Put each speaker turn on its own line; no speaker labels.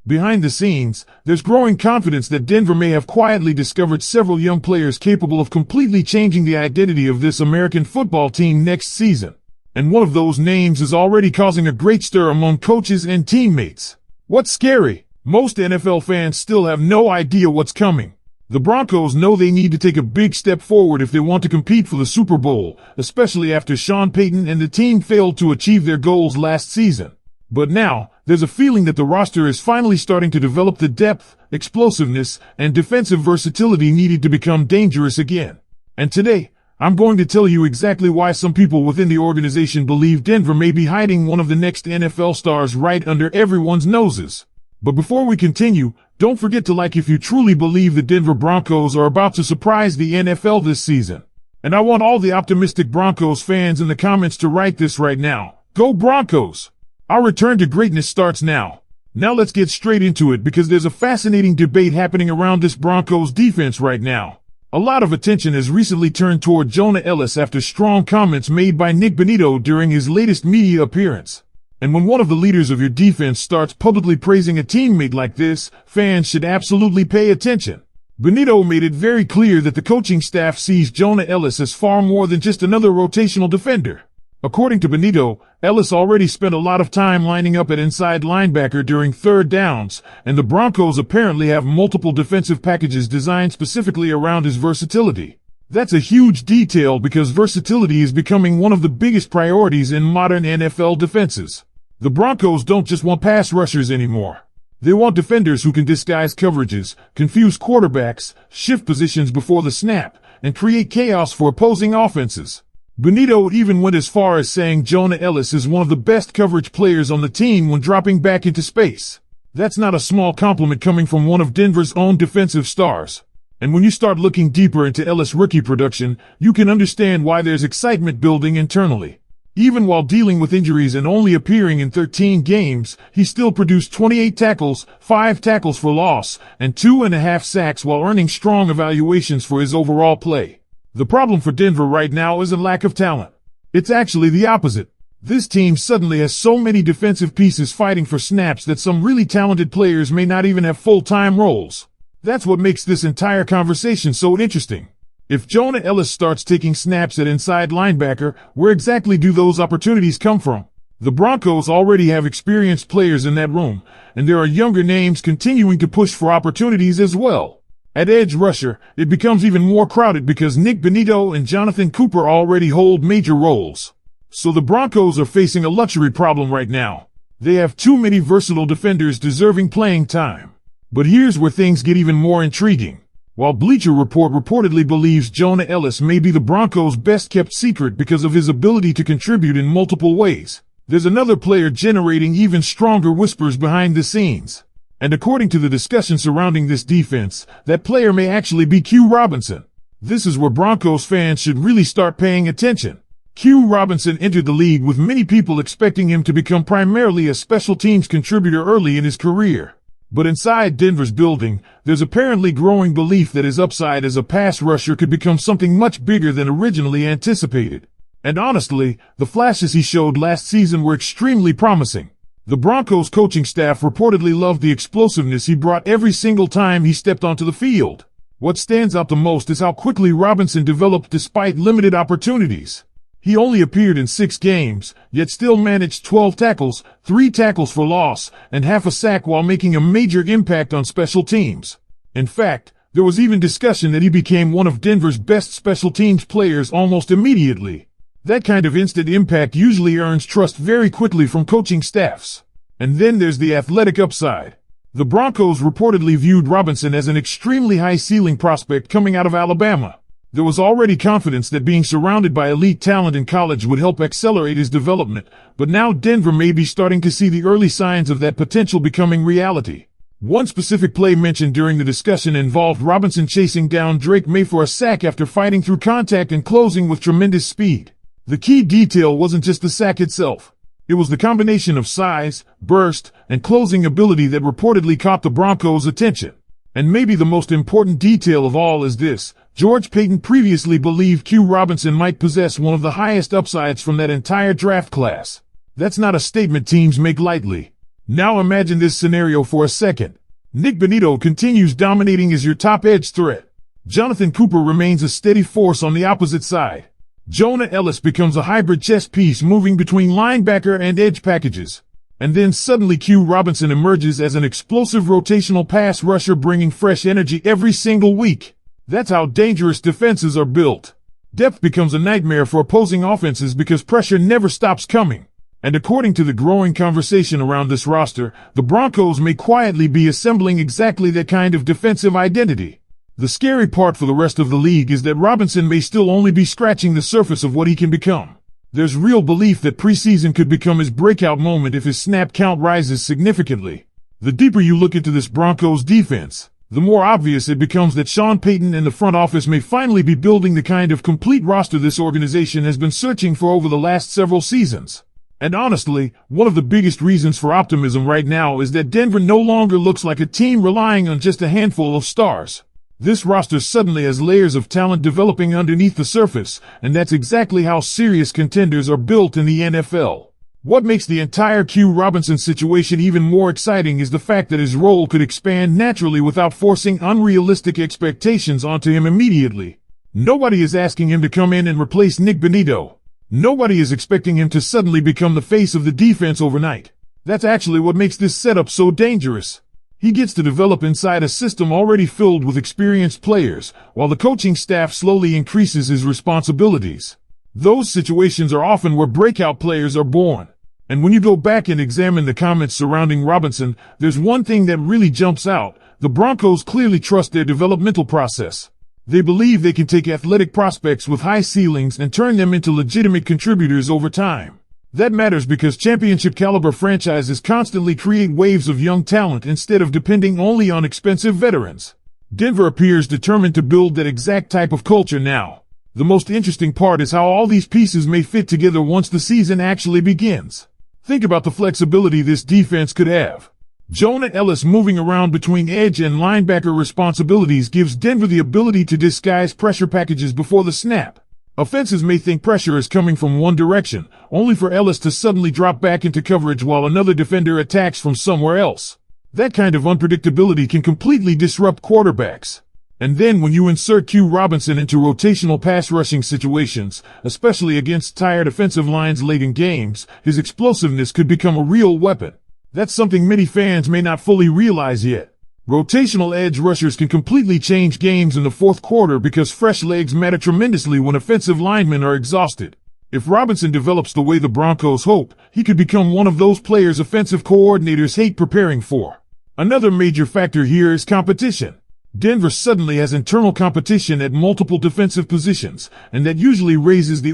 Behind the scenes, there's growing confidence that Denver may have quietly discovered several young players capable of completely changing the identity of this American football team next season. And one of those names is already causing a great stir among coaches and teammates. What's scary? Most NFL fans still have no idea what's coming. The Broncos know they need to take a big step forward if they want to compete for the Super Bowl, especially after Sean Payton and the team failed to achieve their goals last season. But now, there's a feeling that the roster is finally starting to develop the depth, explosiveness, and defensive versatility needed to become dangerous again. And today, I'm going to tell you exactly why some people within the organization believe Denver may be hiding one of the next NFL stars right under everyone's noses. But before we continue, don't forget to like if you truly believe the Denver Broncos are about to surprise the NFL this season. And I want all the optimistic Broncos fans in the comments to write this right now. Go Broncos! Our return to greatness starts now. Now let's get straight into it because there's a fascinating debate happening around this Broncos defense right now. A lot of attention has recently turned toward Jonah Elliss after strong comments made by Nick Bonitto during his latest media appearance. And when one of the leaders of your defense starts publicly praising a teammate like this, fans should absolutely pay attention. Bonitto made it very clear that the coaching staff sees Jonah Elliss as far more than just another rotational defender. According to Bonitto, Elliss already spent a lot of time lining up at inside linebacker during third downs, and the Broncos apparently have multiple defensive packages designed specifically around his versatility. That's a huge detail because versatility is becoming one of the biggest priorities in modern NFL defenses. The Broncos don't just want pass rushers anymore. They want defenders who can disguise coverages, confuse quarterbacks, shift positions before the snap, and create chaos for opposing offenses. Bonitto even went as far as saying Jonah Elliss is one of the best coverage players on the team when dropping back into space. That's not a small compliment coming from one of Denver's own defensive stars. And when you start looking deeper into Elliss' rookie production, you can understand why there's excitement building internally. Even while dealing with injuries and only appearing in 13 games, he still produced 28 tackles, 5 tackles for loss, and 2.5 sacks while earning strong evaluations for his overall play. The problem for Denver right now isn't lack of talent. It's actually the opposite. This team suddenly has so many defensive pieces fighting for snaps that some really talented players may not even have full-time roles. That's what makes this entire conversation so interesting. If Jonah Elliss starts taking snaps at inside linebacker, where exactly do those opportunities come from? The Broncos already have experienced players in that room, and there are younger names continuing to push for opportunities as well. At edge rusher, it becomes even more crowded because Nick Bonitto and Jonathan Cooper already hold major roles. So the Broncos are facing a luxury problem right now. They have too many versatile defenders deserving playing time. But here's where things get even more intriguing. While Bleacher Report reportedly believes Jonah Elliss may be the Broncos' best-kept secret because of his ability to contribute in multiple ways, there's another player generating even stronger whispers behind the scenes. And according to the discussion surrounding this defense, that player may actually be Q Robinson. This is where Broncos fans should really start paying attention. Q Robinson entered the league with many people expecting him to become primarily a special teams contributor early in his career. But inside Denver's building, there's apparently growing belief that his upside as a pass rusher could become something much bigger than originally anticipated. And honestly, the flashes he showed last season were extremely promising. The Broncos coaching staff reportedly loved the explosiveness he brought every single time he stepped onto the field. What stands out the most is how quickly Robinson developed despite limited opportunities. He only appeared in 6 games, yet still managed 12 tackles, 3 tackles for loss, and half a sack while making a major impact on special teams. In fact, there was even discussion that he became one of Denver's best special teams players almost immediately. That kind of instant impact usually earns trust very quickly from coaching staffs. And then there's the athletic upside. The Broncos reportedly viewed Robinson as an extremely high-ceiling prospect coming out of Alabama. There was already confidence that being surrounded by elite talent in college would help accelerate his development, but now Denver may be starting to see the early signs of that potential becoming reality. One specific play mentioned during the discussion involved Robinson chasing down Drake May for a sack after fighting through contact and closing with tremendous speed. The key detail wasn't just the sack itself. It was the combination of size, burst, and closing ability that reportedly caught the Broncos' attention. And maybe the most important detail of all is this: George Paton previously believed Q Robinson might possess one of the highest upsides from that entire draft class. That's not a statement teams make lightly. Now imagine this scenario for a second. Nick Bonitto continues dominating as your top edge threat. Jonathan Cooper remains a steady force on the opposite side. Jonah Ellis becomes a hybrid chess piece moving between linebacker and edge packages. And then suddenly Q Robinson emerges as an explosive rotational pass rusher bringing fresh energy every single week. That's how dangerous defenses are built. Depth becomes a nightmare for opposing offenses because pressure never stops coming. And according to the growing conversation around this roster, the Broncos may quietly be assembling exactly that kind of defensive identity. The scary part for the rest of the league is that Robinson may still only be scratching the surface of what he can become. There's real belief that preseason could become his breakout moment if his snap count rises significantly. The deeper you look into this Broncos defense, the more obvious it becomes that Sean Payton and the front office may finally be building the kind of complete roster this organization has been searching for over the last several seasons. And honestly, one of the biggest reasons for optimism right now is that Denver no longer looks like a team relying on just a handful of stars. This roster suddenly has layers of talent developing underneath the surface, and that's exactly how serious contenders are built in the NFL. What makes the entire Q Robinson situation even more exciting is the fact that his role could expand naturally without forcing unrealistic expectations onto him immediately. Nobody is asking him to come in and replace Nick Bonitto. Nobody is expecting him to suddenly become the face of the defense overnight. That's actually what makes this setup so dangerous. He gets to develop inside a system already filled with experienced players, while the coaching staff slowly increases his responsibilities. Those situations are often where breakout players are born. And when you go back and examine the comments surrounding Robinson, there's one thing that really jumps out. The Broncos clearly trust their developmental process. They believe they can take athletic prospects with high ceilings and turn them into legitimate contributors over time. That matters because championship-caliber franchises constantly create waves of young talent instead of depending only on expensive veterans. Denver appears determined to build that exact type of culture now. The most interesting part is how all these pieces may fit together once the season actually begins. Think about the flexibility this defense could have. Jonah Ellis moving around between edge and linebacker responsibilities gives Denver the ability to disguise pressure packages before the snap. Offenses may think pressure is coming from one direction, only for Ellis to suddenly drop back into coverage while another defender attacks from somewhere else. That kind of unpredictability can completely disrupt quarterbacks. And then when you insert Q Robinson into rotational pass rushing situations, especially against tired offensive lines late in games, his explosiveness could become a real weapon. That's something many fans may not fully realize yet. Rotational edge rushers can completely change games in the fourth quarter because fresh legs matter tremendously when offensive linemen are exhausted. If Robinson develops the way the Broncos hope, he could become one of those players offensive coordinators hate preparing for. Another major factor here is competition. Denver suddenly has internal competition at multiple defensive positions, and that usually raises the